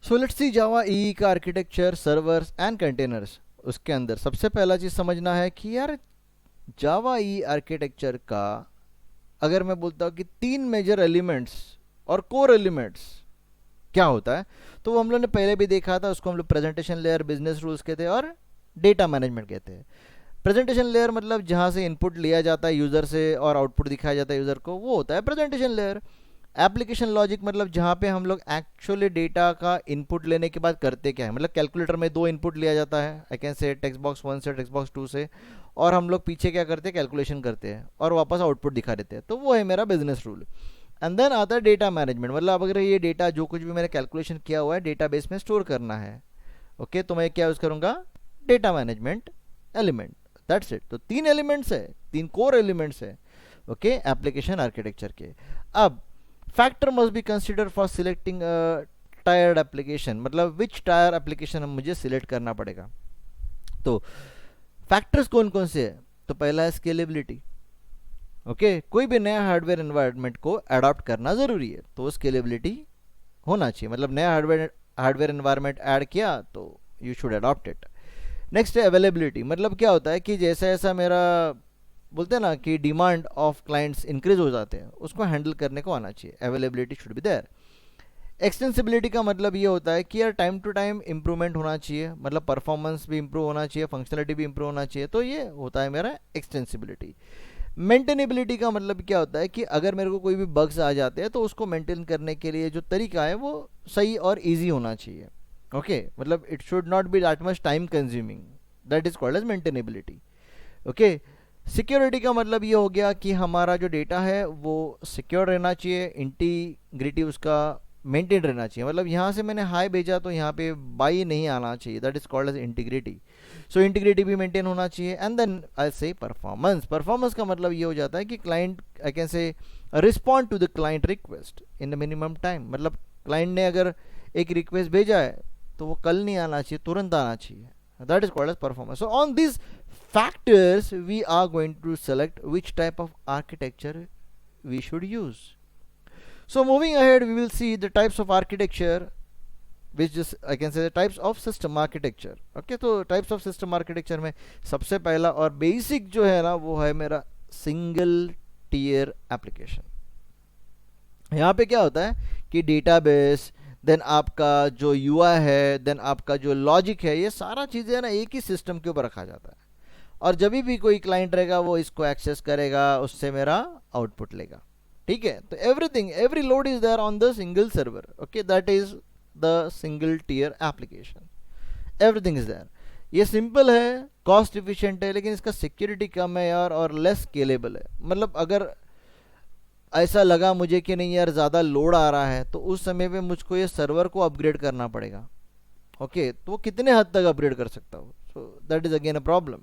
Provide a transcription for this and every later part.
So let's see जावा ई का architecture, servers and containers. उसके अंदर सबसे पहला चीज़ समझना है कि यार जावा ई आर्किटेक्चर का अगर मैं बोलता हूँ कि तीन मेजर एलिमेंट्स और कोर एलिमेंट्स क्या होता है, तो वो हम लोग ने पहले भी देखा था। उसको हम लोग प्रेजेंटेशन लेयर, बिजनेस रूल्स कहते हैं और डेटा मैनेजमेंट कहते हैं। प्रेजेंटेशन लेयर मतलब जहाँ से इनपुट लिया जाता है यूज़र से और आउटपुट दिखाया जाता है यूज़र को, वो होता है प्रेजेंटेशन लेयर। एप्लीकेशन लॉजिक मतलब जहाँ पे हम लोग एक्चुअली डेटा का इनपुट लेने के बाद करते क्या है, मतलब कैलकुलेटर में दो इनपुट लिया जाता है, आई कैन से टेक्स्ट बॉक्स 1 से टेक्स्ट बॉक्स 2 से, और हम लोग पीछे क्या करते हैं, कैलकुलेशन करते हैं और वापस आउटपुट दिखा देते हैं। तो वो है मेरा बिजनेस रूल। एंड देन आता है डेटा मैनेजमेंट, मतलब अगर ये डेटा जो कुछ भी मैंने कैलकुलेशन किया हुआ है डेटाबेस में स्टोर करना है, ओके, तो मैं क्या यूज़ करूँगा, data management element. That's it. तो तीन एलिमेंट्स है, तीन कोर एलिमेंट्स है, ओके, एप्लीकेशन आर्किटेक्चर के। अब factor must be consider for selecting tired application, मतलब विच टायर एप्लीकेशन हम मुझे सिलेक्ट करना पड़ेगा। तो फैक्टर्स कौन कौन से हैं, तो पहला है स्केलेबिलिटी। ओके, कोई भी नया हार्डवेयर एनवायरनमेंट को अडॉप्ट करना ज़रूरी है, तो स्केलेबिलिटी होना चाहिए, मतलब नया हार्डवेयर एनवायरनमेंट ऐड किया तो you should adopt it. Next है अवेलेबिलिटी, मतलब क्या होता है कि जैसा जैसा मेरा बोलते हैं ना कि डिमांड ऑफ क्लाइंट्स इंक्रीज हो जाते हैं, उसको हैंडल करने को आना चाहिए, availability should be there. Extensibility का मतलब ये होता है कि यार टाइम टू टाइम इंप्रूवमेंट होना चाहिए, मतलब परफॉर्मेंस भी इंप्रूव होना चाहिए, फंक्शनलिटी भी इंप्रूव होना चाहिए, तो ये होता है मेरा एक्सटेंसिबिलिटी। मेंटेनेबिलिटी का मतलब क्या होता है कि अगर मेरे को कोई भी बग्स आ जाते हैं तो उसको मेंटेन करने के लिए जो तरीका है वो सही और ईजी होना चाहिए। ओके, मतलब it should not be that much time consuming, that is called as maintainability. Okay, security का मतलब ये हो गया कि हमारा जो डेटा है वो सिक्योर रहना चाहिए, इंटीग्रिटी उसका मेंटेन रहना चाहिए, मतलब यहाँ से मैंने हाई भेजा तो यहाँ पे बाई नहीं आना चाहिए, that is called as integrity. So integrity भी मेंटेन होना चाहिए। एंड देन आई से परफॉर्मेंस, परफॉर्मेंस का मतलब ये हो जाता है कि client, I can say respond to the client request in the minimum time, मतलब क्लाइंट ने अगर एक रिक्वेस्ट भेजा है तो वो कल नहीं आना चाहिए, तुरंत आना चाहिए, that is called as performance. So on these factors we are going to select which type of architecture we should use. So moving ahead we will see the types of architecture, which is I can say the types of system architecture. Okay, तो types of system architecture में सबसे पहला और basic जो है ना वो है मेरा single tier application। यहाँ पे क्या होता है कि डेटाबेस, देन आपका जो यूआई है, देन आपका जो लॉजिक है, ये सारा चीज़ें ना एक ही सिस्टम के ऊपर रखा जाता है, और जब भी कोई क्लाइंट रहेगा वो इसको एक्सेस करेगा, उससे मेरा आउटपुट लेगा। ठीक है, तो everything, every load is there on the single server. Okay, that is the single tier application, everything is there. ये सिंपल है, कॉस्ट इफिशिएंट है, लेकिन इसका सिक्योरिटी कम है यार, और लेस स्केलेबल है। मतलब अगर ऐसा लगा मुझे कि नहीं यार ज़्यादा लोड आ रहा है, तो उस समय पे मुझको ये सर्वर को अपग्रेड करना पड़ेगा। ओके, तो वो कितने हद तक अपग्रेड कर सकता हूँ, so that is again a problem.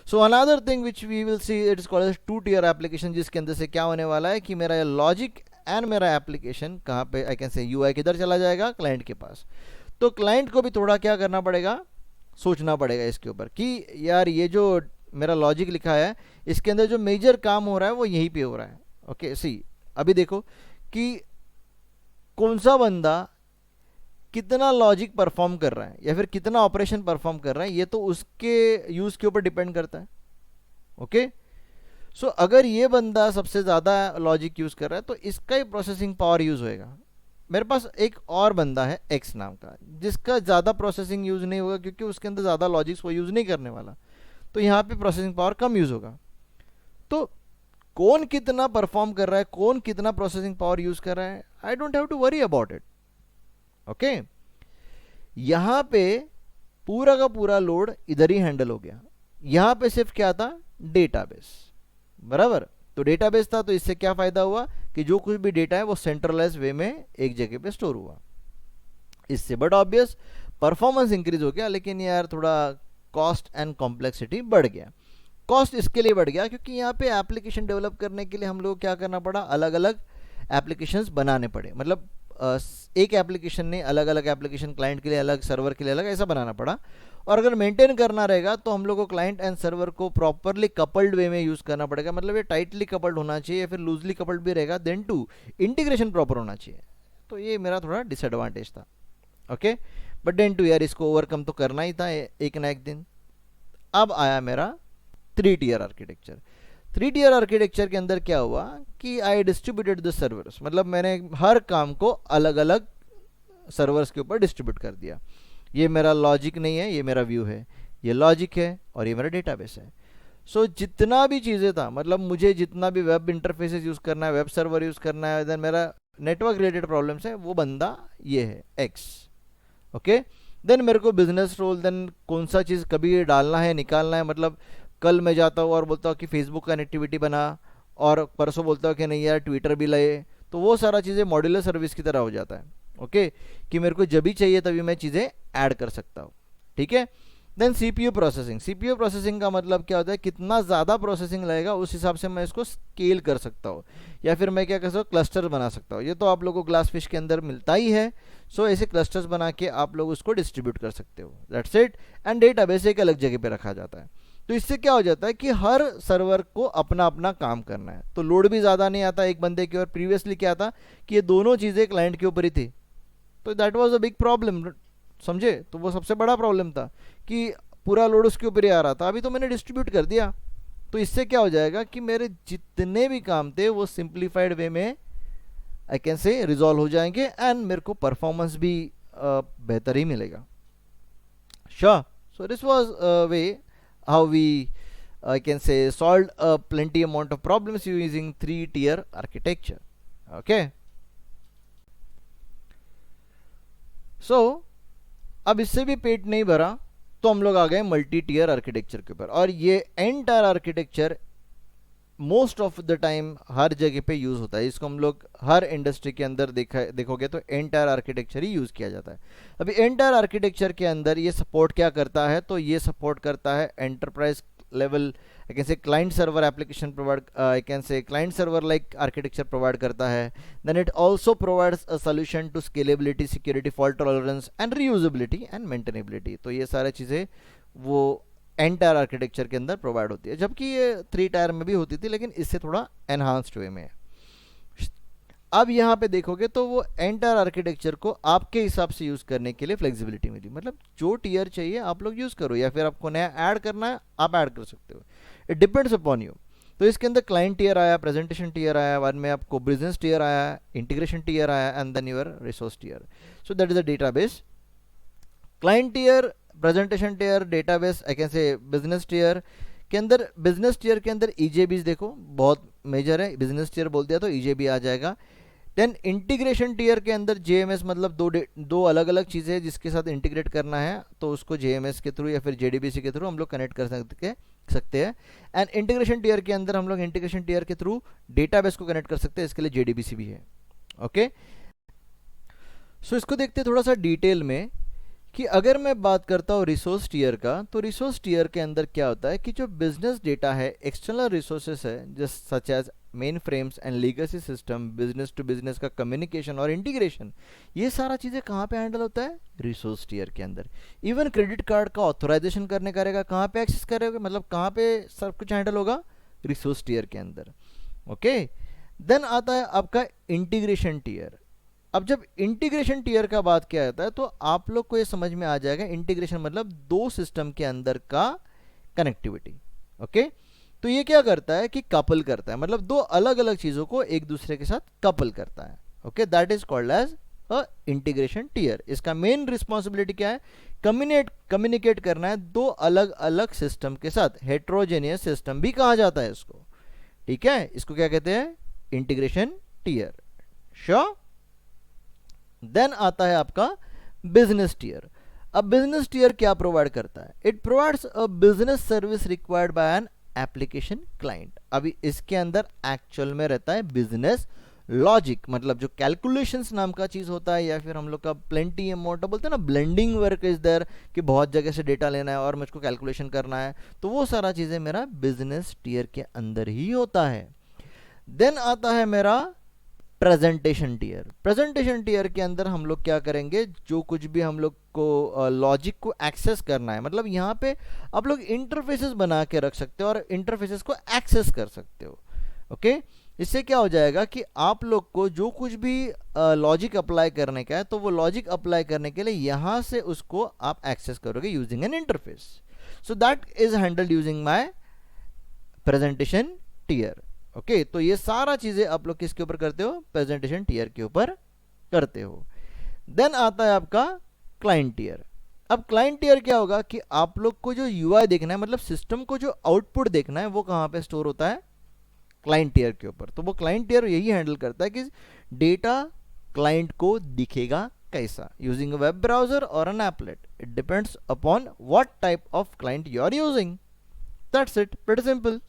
So another thing which we will see, it is called as two tier application, जिसके अंदर से क्या होने वाला है कि मेरा लॉजिक एंड मेरा एप्लीकेशन कहाँ पे, आई कैन से यूआई किधर चला जाएगा, क्लाइंट के पास। तो क्लाइंट को भी थोड़ा क्या करना पड़ेगा, सोचना पड़ेगा इसके ऊपर कि यार ये जो मेरा लॉजिक लिखा है इसके अंदर जो मेजर काम हो रहा है वो यहीं पे हो रहा है। ओके, सी अभी देखो कि कौन सा बंदा कितना लॉजिक परफॉर्म कर रहा है या फिर कितना ऑपरेशन परफॉर्म कर रहा है, ये तो उसके यूज के ऊपर डिपेंड करता है। ओके, सो अगर ये बंदा सबसे ज़्यादा लॉजिक यूज़ कर रहा है तो इसका ही प्रोसेसिंग पावर यूज़ होएगा। मेरे पास एक और बंदा है एक्स नाम का, जिसका ज़्यादा प्रोसेसिंग यूज़ नहीं होगा क्योंकि उसके अंदर ज़्यादा लॉजिक्स वो यूज़ नहीं करने वाला, तो यहाँ पे प्रोसेसिंग पावर कम यूज़ होगा। तो कौन कितना परफॉर्म कर रहा है, कौन कितना प्रोसेसिंग पावर यूज़ कर रहा है, I don't have to worry about it. Okay, यहाँ पे पूरा का पूरा लोड इधर ही हैंडल हो गया। यहाँ पे सिर्फ क्या था, डेटाबेस, बराबर। तो डेटाबेस था तो इससे क्या फ़ायदा हुआ कि जो कुछ भी डेटा है वो सेंट्रलाइज वे में एक जगह पे स्टोर हुआ। इससे बट ऑब्वियस परफॉर्मेंस इंक्रीज हो गया, लेकिन यार थोड़ा कॉस्ट एंड कॉम्प्लेक्सिटी बढ़ गया। कॉस्ट इसके लिए बढ़ गया क्योंकि यहाँ पे एप्लीकेशन डेवलप करने के लिए हम लोग क्या करना पड़ा, अलग अलग एप्लीकेशंस बनाने पड़े, मतलब एक एप्लीकेशन ने अलग अलग एप्लीकेशन, क्लाइंट के लिए अलग, सर्वर के लिए अलग, ऐसा बनाना पड़ा। और अगर मेंटेन करना रहेगा तो हम लोग को क्लाइंट एंड सर्वर को प्रॉपरली कपल्ड वे में यूज़ करना पड़ेगा, मतलब ये टाइटली कपल्ड होना चाहिए या फिर लूजली कपल्ड भी रहेगा, देन टू इंटीग्रेशन प्रॉपर होना चाहिए। तो ये मेरा थोड़ा डिसएडवांटेज था। ओके, बट देन टू यार इसको ओवरकम तो करना ही था एक ना एक दिन। अब आया मेरा 3 tier आर्किटेक्चर। 3 tier आर्किटेक्चर के अंदर क्या हुआ कि आई डिस्ट्रीब्यूटेड द सर्वर्स, मतलब मैंने हर काम को अलग अलग सर्वर्स के ऊपर डिस्ट्रीब्यूट कर दिया। ये मेरा लॉजिक नहीं है, ये मेरा व्यू है, ये लॉजिक है और ये मेरा डेटाबेस है। सो जितना भी चीज़ें था, मतलब मुझे जितना भी वेब इंटरफेसेस यूज़ करना है, वेब सर्वर यूज़ करना है, देन मेरा नेटवर्क रिलेटेड प्रॉब्लम्स है, वो बंदा ये है एक्स। ओके, देन मेरे को बिजनेस रोल, देन कौन सा चीज़ कभी डालना है निकालना है, मतलब कल मैं जाता हूँ और बोलता हूँ कि फेसबुक कनेक्टिविटी बना, और परसों बोलता हूँ कि नहीं यार ट्विटर भी लाए, तो वो सारा चीज़ें मॉड्यूलर सर्विस की तरह हो जाता है। ओके, कि मेरे को जब भी चाहिए तभी मैं चीज़ें ऐड कर सकता हूँ। ठीक है, then CPU processing. CPU processing का मतलब क्या होता है, कितना ज़्यादा प्रोसेसिंग लगेगा उस हिसाब से मैं इसको स्केल कर सकता हूँ, या फिर मैं क्या कर सकता हूँ, क्लस्टर बना सकता हूँ। ये तो आप लोगों को ग्लासफिश के अंदर मिलता ही है। सो ऐसे क्लस्टर्स बना के आप लोग उसको डिस्ट्रीब्यूट कर सकते हो, दैट्स इट। एंड डेटाबेस एक अलग जगह पे रखा जाता है। तो इससे क्या हो जाता है कि हर सर्वर को अपना अपना काम करना है, तो लोड भी ज़्यादा नहीं आता एक बंदे की ओर। प्रीवियसली क्या था कि ये दोनों चीज़ें क्लाइंट के ऊपर ही थी, तो that was a big problem, समझे। तो वो सबसे बड़ा प्रॉब्लम था कि पूरा लोड उसके ऊपर ही आ रहा था। अभी तो मैंने डिस्ट्रीब्यूट कर दिया, तो इससे क्या हो जाएगा कि मेरे जितने भी काम थे वो सिंप्लीफाइड वे में आई कैन से रिजॉल्व हो जाएंगे, एंड मेरे को परफॉर्मेंस भी बेहतर ही मिलेगा। Sure. So this was way how we I can say solved a plenty amount of problems using 3 tier architecture. Okay, so अब इससे भी पेट नहीं भरा तो हम लोग आ गए मल्टी टीयर आर्किटेक्चर के ऊपर। और ये entire architecture most of the time हर जगह पे यूज़ होता है। इसको हम लोग हर इंडस्ट्री के अंदर देखोगे तो एंटायर आर्किटेक्चर ही यूज़ किया जाता है। अभी एंटायर आर्किटेक्चर के अंदर ये सपोर्ट क्या करता है, तो ये सपोर्ट करता है enterprise level, I can say client server application provide, I can say client server like architecture provide करता है। Then it also provides a solution to scalability, security, fault tolerance and reusability and maintainability. तो ये सारी चीज़ें वो entire architecture के अंदर provide होती है, जबकि ये 3 टायर में भी होती थी, लेकिन इससे थोड़ा एनहांस्ड वे में है। अब यहाँ पे देखोगे तो वो एंटायर आर्किटेक्चर को आपके हिसाब से यूज़ करने के लिए फ्लेक्सिबिलिटी मिली, मतलब जो टीयर चाहिए आप लोग यूज़ करो, या फिर आपको नया ऐड करना है आप ऐड कर सकते हो, इट डिपेंड्स अपॉन यू। तो इसके अंदर क्लाइंट टीयर आया, प्रेजेंटेशन टीयर आया, बाद में आपको बिजनेस टीयर आया, इंटीग्रेशन टीयर आया, and then your resource tier. So that is the database. Client tier, presentation tier, database, I can say business tier के अंदर, बिजनेस टीयर के अंदर ईजेबीज देखो बहुत मेजर है, बिजनेस टीयर बोल दिया तो ईजेबी आ जाएगा। देन इंटीग्रेशन टीयर के अंदर जेएमएस, मतलब दो अलग अलग चीज़ें हैं जिसके साथ इंटीग्रेट करना है, तो उसको जेएमएस के थ्रू या फिर जेडीबीसी के थ्रू हम लोग कनेक्ट कर सकते हैं। एंड इंटीग्रेशन टीयर के अंदर हम लोग इंटीग्रेशन टीयर के थ्रू डेटाबेस को कनेक्ट कर सकते हैं, इसके लिए जेडीबीसी भी है। ओके, सो इसको देखते हैं थोड़ा सा डिटेल में कि अगर मैं बात करता हूँ रिसोर्स टीयर का, तो रिसोर्स टीयर के अंदर क्या होता है कि जो बिजनेस डेटा है, एक्सटर्नल रिसोर्सेस है, just such as main frames and legacy system, business to business का कम्युनिकेशन और इंटीग्रेशन, ये सारा चीज़ें कहाँ पे हैंडल होता है, रिसोर्स टीयर के अंदर। इवन क्रेडिट कार्ड का ऑथोराइजेशन करने का रहेगा, कहाँ पे एक्सेस करेगा, मतलब कहाँ पे सब कुछ हैंडल होगा, रिसोर्स टीयर के अंदर। ओके, देन आता है आपका इंटीग्रेशन टीयर। अब जब इंटीग्रेशन टीयर का बात किया जाता है तो आप लोग को ये समझ में आ जाएगा, इंटीग्रेशन मतलब दो सिस्टम के अंदर का कनेक्टिविटी। ओके, तो ये क्या करता है कि कपल करता है, मतलब दो अलग अलग चीज़ों को एक दूसरे के साथ कपल करता है। Okay, that is called as a integration tier. इसका मेन रिस्पॉन्सिबिलिटी क्या है, कम्युनिकेट करना है दो अलग अलग सिस्टम के साथ, हेट्रोजेनियस सिस्टम भी कहा जाता है इसको। ठीक है, इसको क्या कहते हैं, इंटीग्रेशन टीयर। श्योर। देन आता है आपका बिजनेस टीयर। अब बिजनेस टीयर क्या प्रोवाइड करता है, it provides a business service required by an application client. अभी इसके अंदर एक्चुअल में रहता है बिजनेस लॉजिक, मतलब जो कैलकुलेशंस नाम का चीज होता है, या फिर हम लोग का प्लेंटी अमाउंट बोलते हैं ना, ब्लेंडिंग वर्क इज देयर, कि बहुत जगह से डेटा लेना है और मुझको कैलकुलेशन करना है, तो वो सारा चीजें मेरा बिजनेस टीयर के अंदर ही होता है। देन आता है मेरा प्रेजेंटेशन टीयर। प्रेजेंटेशन टीयर के अंदर हम लोग क्या करेंगे, जो कुछ भी हम लोग को लॉजिक को एक्सेस करना है, मतलब यहाँ पे आप लोग इंटरफेसेस बना के रख सकते हो और इंटरफेसेस को एक्सेस कर सकते हो। ओके, इससे क्या हो जाएगा कि आप लोग को जो कुछ भी लॉजिक अप्लाई करने का है, तो वो लॉजिक अप्लाई करने के लिए यहाँ से उसको आप एक्सेस करोगे using an interface. So that is handled using my presentation tier. Okay, तो ये सारा चीजें आप लोग किसके ऊपर करते हो, प्रेजेंटेशन टियर के ऊपर करते हो. देन आता है आपका क्लाइंट टियर. अब क्लाइंट टियर क्या होगा कि आप लोग को जो यूआई देखना है, मतलब सिस्टम को जो आउटपुट देखना है, वो कहाँ पे स्टोर होता है, क्लाइंट टियर के ऊपर. तो वो क्लाइंट टियर यही हैंडल करता है कि डेटा क्लाइंट को दिखेगा कैसा, यूजिंग अ वेब ब्राउजर और an applet. It depends upon what type of client you are using. That's it, pretty simple.